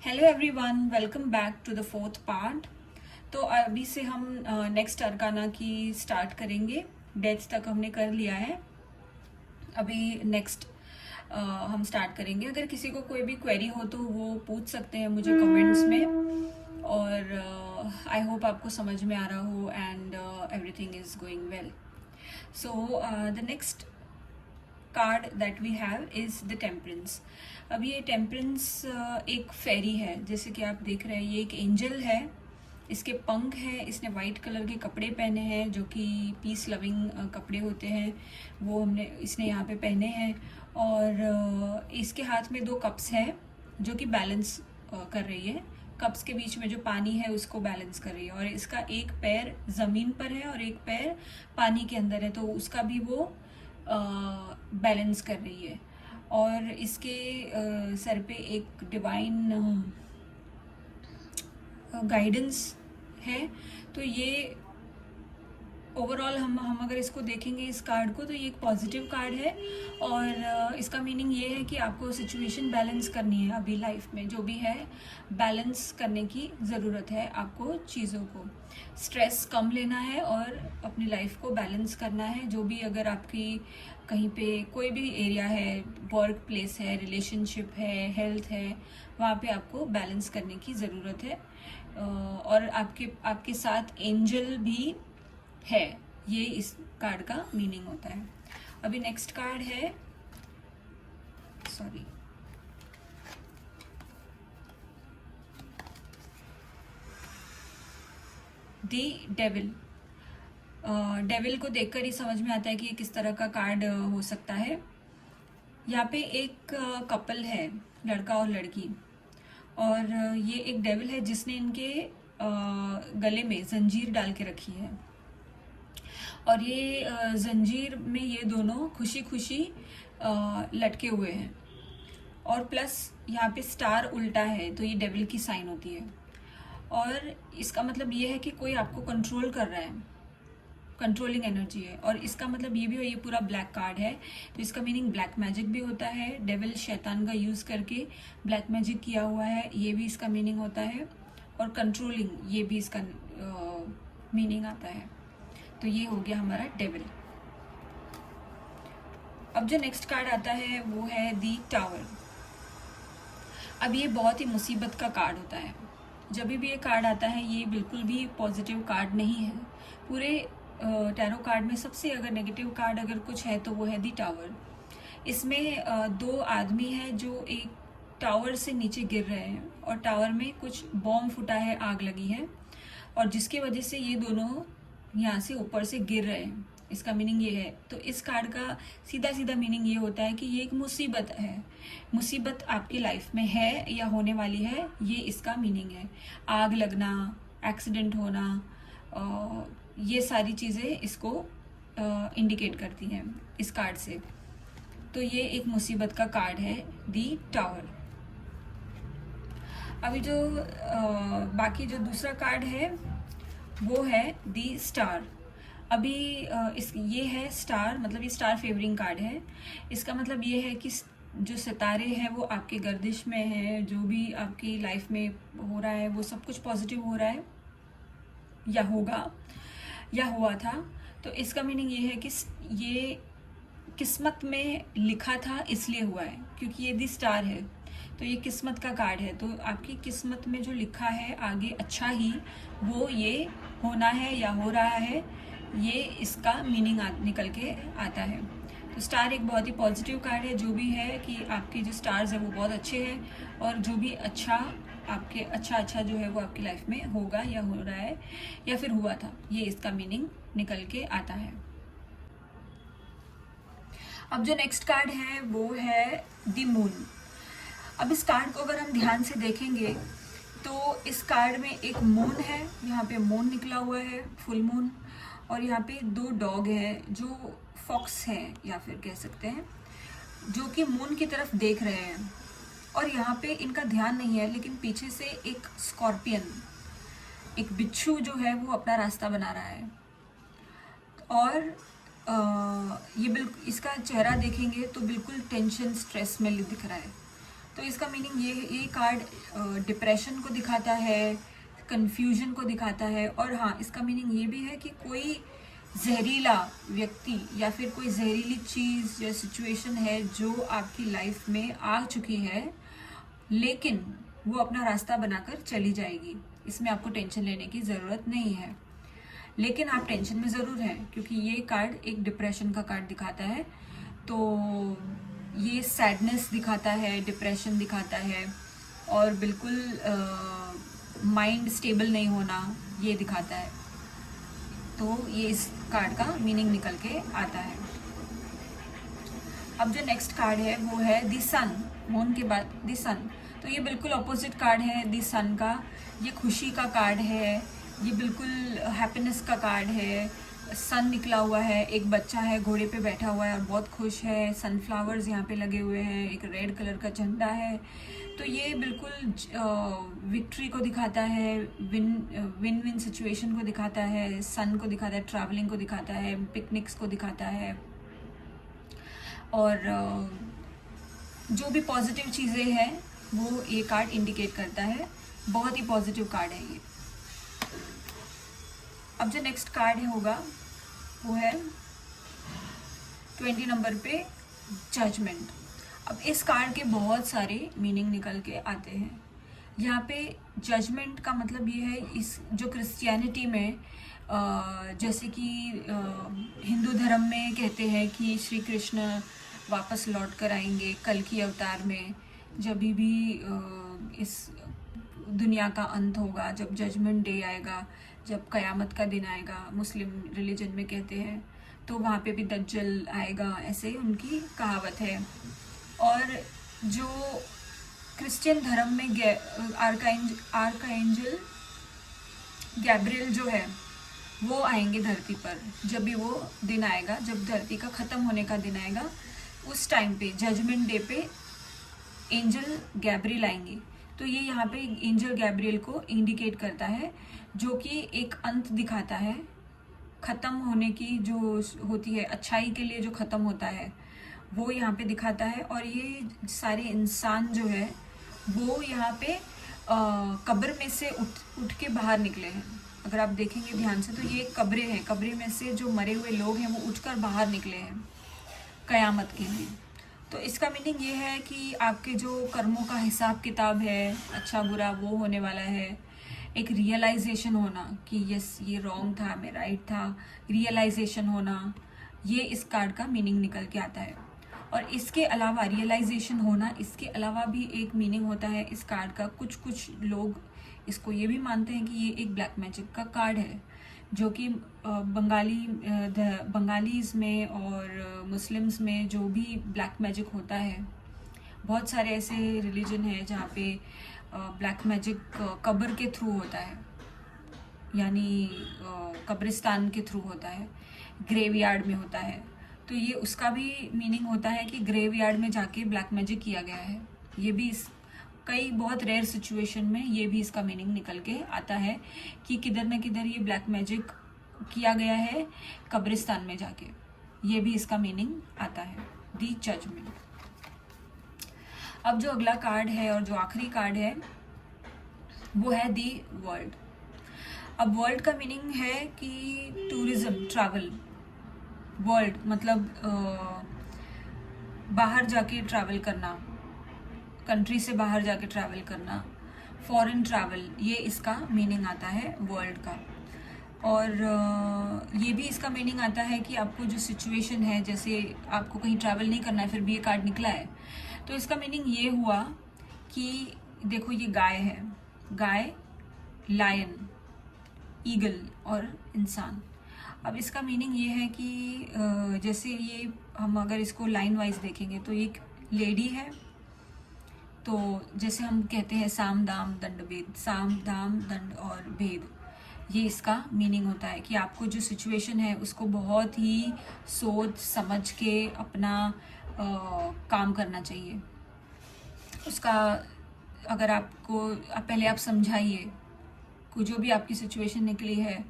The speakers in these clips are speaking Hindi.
Hello everyone, welcome back to the fourth part. तो अभी से हम नेक्स्ट अरकाना की स्टार्ट करेंगे। डेथ तक हमने कर लिया है। अभी नेक्स्ट हम स्टार्ट करेंगे। अगर किसी को कोई भी क्वेरी हो तो वो पूछ सकते हैं मुझे कमेंट्स में। और आई होप आपको समझ में आ रहा हो and everything is going well. So the next card that we have is the temperance. अब ये टेम्परेंस एक फेरी है, जैसे कि आप देख रहे हैं। ये एक एंजल है, इसके पंख हैं, इसने वाइट कलर के कपड़े पहने हैं जो कि पीस लविंग कपड़े होते हैं, वो इसने यहाँ पे पहने हैं। और इसके हाथ में 2 कप्स हैं जो कि बैलेंस कर रही है। कप्स के बीच में जो पानी है उसको बैलेंस कर रही है। और इसका एक पैर ज़मीन पर है और एक पैर पानी के अंदर है, तो उसका भी वो बैलेंस कर रही है। और इसके सर पे एक डिवाइन गाइडेंस है। तो ये ओवरऑल हम अगर इसको देखेंगे इस कार्ड को, तो ये एक पॉजिटिव कार्ड है। और इसका मीनिंग ये है कि आपको सिचुएशन बैलेंस करनी है। अभी लाइफ में जो भी है बैलेंस करने की ज़रूरत है आपको। चीज़ों को स्ट्रेस कम लेना है और अपनी लाइफ को बैलेंस करना है। जो भी अगर आपकी कहीं पे कोई भी एरिया है, वर्क प्लेस है, रिलेशनशिप है, हेल्थ है, वहाँ पे आपको बैलेंस करने की ज़रूरत है। और आपके साथ एंजल भी है, ये इस कार्ड का मीनिंग होता है। अभी नेक्स्ट कार्ड है, सॉरी, द डेविल। डेविल को देखकर ही समझ में आता है कि ये किस तरह का कार्ड हो सकता है। यहाँ पे एक कपल है, लड़का और लड़की। और ये एक डेविल है जिसने इनके गले में जंजीर डाल के रखी है। और ये जंजीर में ये दोनों खुशी खुशी लटके हुए हैं। और प्लस यहाँ पे स्टार उल्टा है, तो ये डेविल की साइन होती है। और इसका मतलब ये है कि कोई आपको कंट्रोल कर रहा है, कंट्रोलिंग एनर्जी है। और इसका मतलब ये भी हो, ये पूरा ब्लैक कार्ड है, तो इसका मीनिंग ब्लैक मैजिक भी होता है। डेविल शैतान का यूज़ करके ब्लैक मैजिक किया हुआ है, ये भी इसका मीनिंग होता है। और कंट्रोलिंग, ये भी इसका मीनिंग आता है। तो ये हो गया हमारा डेविल। अब जो नेक्स्ट कार्ड आता है वो है दी टावर। अब ये बहुत ही मुसीबत का कार्ड होता है। जब भी ये कार्ड आता है ये बिल्कुल भी पॉजिटिव कार्ड नहीं है। पूरे टैरो कार्ड में सबसे अगर नेगेटिव कार्ड अगर कुछ है तो वो है दी टावर। इसमें 2 आदमी हैं जो एक टावर से नीचे गिर रहे हैं, और टावर में कुछ बॉम्ब फूटा है, आग लगी है, और जिसकी वजह से ये दोनों यहाँ से ऊपर से गिर रहे हैं। इसका मीनिंग ये है। तो इस कार्ड का सीधा सीधा मीनिंग ये होता है कि ये एक मुसीबत है। मुसीबत आपकी लाइफ में है या होने वाली है, ये इसका मीनिंग है। आग लगना, एक्सीडेंट होना, ये सारी चीज़ें इसको इंडिकेट करती हैं इस कार्ड से। तो ये एक मुसीबत का कार्ड है, दी टावर। अभी जो बाकी जो दूसरा कार्ड है वो है दी स्टार। अभी ये है स्टार, मतलब ये स्टार फेवरिंग कार्ड है। इसका मतलब ये है कि जो सितारे हैं वो आपके गर्दिश में है। जो भी आपकी लाइफ में हो रहा है वो सब कुछ पॉजिटिव हो रहा है या होगा या हुआ था। तो इसका मीनिंग ये है कि ये किस्मत में लिखा था इसलिए हुआ है, क्योंकि ये दी स्टार है तो ये किस्मत का कार्ड है। तो आपकी किस्मत में जो लिखा है आगे अच्छा ही, वो ये होना है या हो रहा है, ये इसका मीनिंग निकल के आता है। तो स्टार एक बहुत ही पॉजिटिव कार्ड है। जो भी है कि आपके जो स्टार्स है वो बहुत अच्छे हैं, और जो भी अच्छा आपके अच्छा जो है वो आपकी लाइफ में होगा या हो रहा है या फिर हुआ था, ये इसका मीनिंग निकल के आता है। अब जो नेक्स्ट कार्ड है वो है द मून। अब इस कार्ड को अगर हम ध्यान से देखेंगे तो इस कार्ड में एक मून है, यहाँ पे मून निकला हुआ है, फुल मून। और यहाँ पे 2 डॉग हैं जो फॉक्स हैं या फिर कह सकते हैं, जो कि मून की तरफ देख रहे हैं। और यहाँ पे इनका ध्यान नहीं है, लेकिन पीछे से एक स्कॉर्पियन, एक बिच्छू जो है वो अपना रास्ता बना रहा है। और ये बिल्कुल इसका चेहरा देखेंगे तो बिल्कुल टेंशन, स्ट्रेस में दिख रहा है। तो इसका मीनिंग ये कार्ड डिप्रेशन को दिखाता है, कंफ्यूजन को दिखाता है। और हाँ, इसका मीनिंग ये भी है कि कोई जहरीला व्यक्ति या फिर कोई जहरीली चीज़ या सिचुएशन है जो आपकी लाइफ में आ चुकी है, लेकिन वो अपना रास्ता बनाकर चली जाएगी। इसमें आपको टेंशन लेने की ज़रूरत नहीं है, लेकिन आप टेंशन में ज़रूर हैं क्योंकि ये कार्ड एक डिप्रेशन का कार्ड दिखाता है। तो ये सैडनेस दिखाता है, डिप्रेशन दिखाता है, और बिल्कुल माइंड स्टेबल नहीं होना ये दिखाता है। तो ये इस कार्ड का मीनिंग निकल के आता है। अब जो नेक्स्ट कार्ड है वो है द सन। मून के बाद द सन, तो ये बिल्कुल अपोजिट कार्ड है द सन का। ये खुशी का कार्ड है, ये बिल्कुल हैप्पीनेस का कार्ड है। सन निकला हुआ है, एक बच्चा है घोड़े पे बैठा हुआ है और बहुत खुश है। सनफ्लावर्स यहाँ पे लगे हुए हैं, एक रेड कलर का झंडा है। तो ये बिल्कुल विक्ट्री को दिखाता है, विन विन सिचुएशन को दिखाता है, सन को दिखाता है, ट्रैवलिंग को दिखाता है, पिकनिक्स को दिखाता है, और जो भी पॉजिटिव चीज़ें हैं वो ये कार्ड इंडिकेट करता है। बहुत ही पॉजिटिव कार्ड है ये। अब जो नेक्स्ट कार्ड है होगा वो है 20 नंबर पे जजमेंट। अब इस कार्ड के बहुत सारे मीनिंग निकल के आते हैं। यहाँ पे जजमेंट का मतलब ये है, इस जो क्रिश्चियनिटी में जैसे कि हिंदू धर्म में कहते हैं कि श्री कृष्ण वापस लौट कर आएंगे कल की अवतार में, जब भी इस दुनिया का अंत होगा, जब जजमेंट डे आएगा, जब कयामत का दिन आएगा, मुस्लिम रिलीजन में कहते हैं, तो वहाँ पे भी दज्जल आएगा, ऐसे उनकी कहावत है। और जो क्रिश्चियन धर्म में आर्कएंजल गैब्रियल जो है वो आएंगे धरती पर, जब भी वो दिन आएगा, जब धरती का ख़त्म होने का दिन आएगा, उस टाइम पे जजमेंट डे पे एंजल गैब्रियल आएंगे। तो ये यहाँ पे एंजल गैब्रियल को इंडिकेट करता है, जो कि एक अंत दिखाता है, ख़त्म होने की जो होती है, अच्छाई के लिए जो ख़त्म होता है वो यहाँ पे दिखाता है। और ये सारे इंसान जो है वो यहाँ पे कब्र में से उठ के बाहर निकले हैं। अगर आप देखेंगे ध्यान से तो ये कब्रें हैं, कब्रें में से जो मरे हुए लोग हैं वो उठकर बाहर निकले हैं कयामत के लिए। तो इसका मीनिंग ये है कि आपके जो कर्मों का हिसाब किताब है, अच्छा बुरा, वो होने वाला है। एक रियलाइजेशन होना कि यस ये रॉन्ग था, मैं राइट था, रियलाइजेशन होना, ये इस कार्ड का मीनिंग निकल के आता है। और इसके अलावा रियलाइजेशन होना, इसके अलावा भी एक मीनिंग होता है इस कार्ड का। कुछ लोग इसको ये भी मानते हैं कि ये एक ब्लैक मैजिक का कार्ड है, जो कि बंगालीज़ में और मुस्लिम्स में जो भी ब्लैक मैजिक होता है, बहुत सारे ऐसे रिलीजन है जहाँ पे ब्लैक मैजिक कब्र के थ्रू होता है, यानी कब्रिस्तान के थ्रू होता है, ग्रेवयार्ड में होता है। तो ये उसका भी मीनिंग होता है कि ग्रेवयार्ड में जाके ब्लैक मैजिक किया गया है। ये भी कई बहुत रेयर सिचुएशन में ये भी इसका मीनिंग निकल के आता है कि किधर न किधर ये ब्लैक मैजिक किया गया है कब्रिस्तान में जाके, ये भी इसका मीनिंग आता है, दी जजमेंट। अब जो अगला कार्ड है और जो आखिरी कार्ड है वो है दी वर्ल्ड। अब वर्ल्ड का मीनिंग है कि टूरिज्म, ट्रैवल। वर्ल्ड मतलब बाहर जाके ट्रैवल करना, कंट्री से बाहर जाके ट्रैवल करना, फॉरेन ट्रैवल, ये इसका मीनिंग आता है वर्ल्ड का। और ये भी इसका मीनिंग आता है कि आपको जो सिचुएशन है, जैसे आपको कहीं ट्रैवल नहीं करना है फिर भी ये कार्ड निकला है, तो इसका मीनिंग ये हुआ कि देखो ये गाय है, गाय, लायन, ईगल और इंसान। अब इसका मीनिंग ये है कि जैसे ये हम अगर इसको लाइन वाइज देखेंगे तो एक लेडी है, तो जैसे हम कहते हैं साम दाम दंड भेद, साम दाम दंड और भेद, ये इसका मीनिंग होता है कि आपको जो सिचुएशन है उसको बहुत ही सोच समझ के अपना काम करना चाहिए। उसका अगर आपको पहले आप समझाइए को जो भी आपकी सिचुएशन निकली है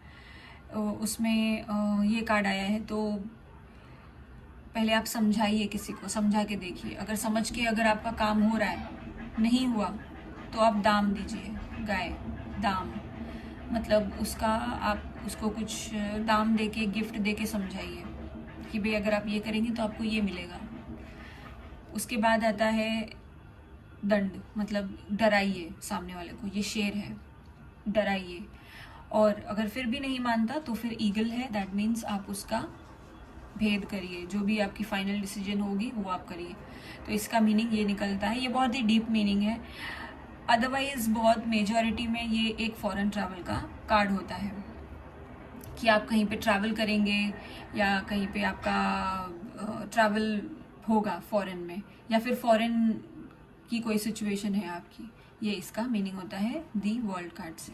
उसमें ये कार्ड आया है, तो पहले आप समझाइए, किसी को समझा के देखिए। अगर समझ के अगर आपका काम हो रहा है नहीं हुआ तो आप दाम दीजिए, गाय दाम, मतलब उसका आप उसको कुछ दाम दे के, गिफ्ट दे के समझाइए कि भाई अगर आप ये करेंगे तो आपको ये मिलेगा। उसके बाद आता है दंड, मतलब डराइए सामने वाले को, ये शेर है, डराइए। और अगर फिर भी नहीं मानता तो फिर ईगल है, दैट मीन्स आप उसका भेद करिए, जो भी आपकी फाइनल डिसीजन होगी वो आप करिए। तो इसका मीनिंग ये निकलता है, ये बहुत ही डीप मीनिंग है। अदरवाइज बहुत मेजॉरिटी में ये एक फॉरेन ट्रैवल का कार्ड होता है कि आप कहीं पे ट्रैवल करेंगे या कहीं पे आपका ट्रैवल होगा फॉरेन में, या फिर फॉरेन की कोई सिचुएशन है आपकी, ये इसका मीनिंग होता है दी वर्ल्ड कार्ड से।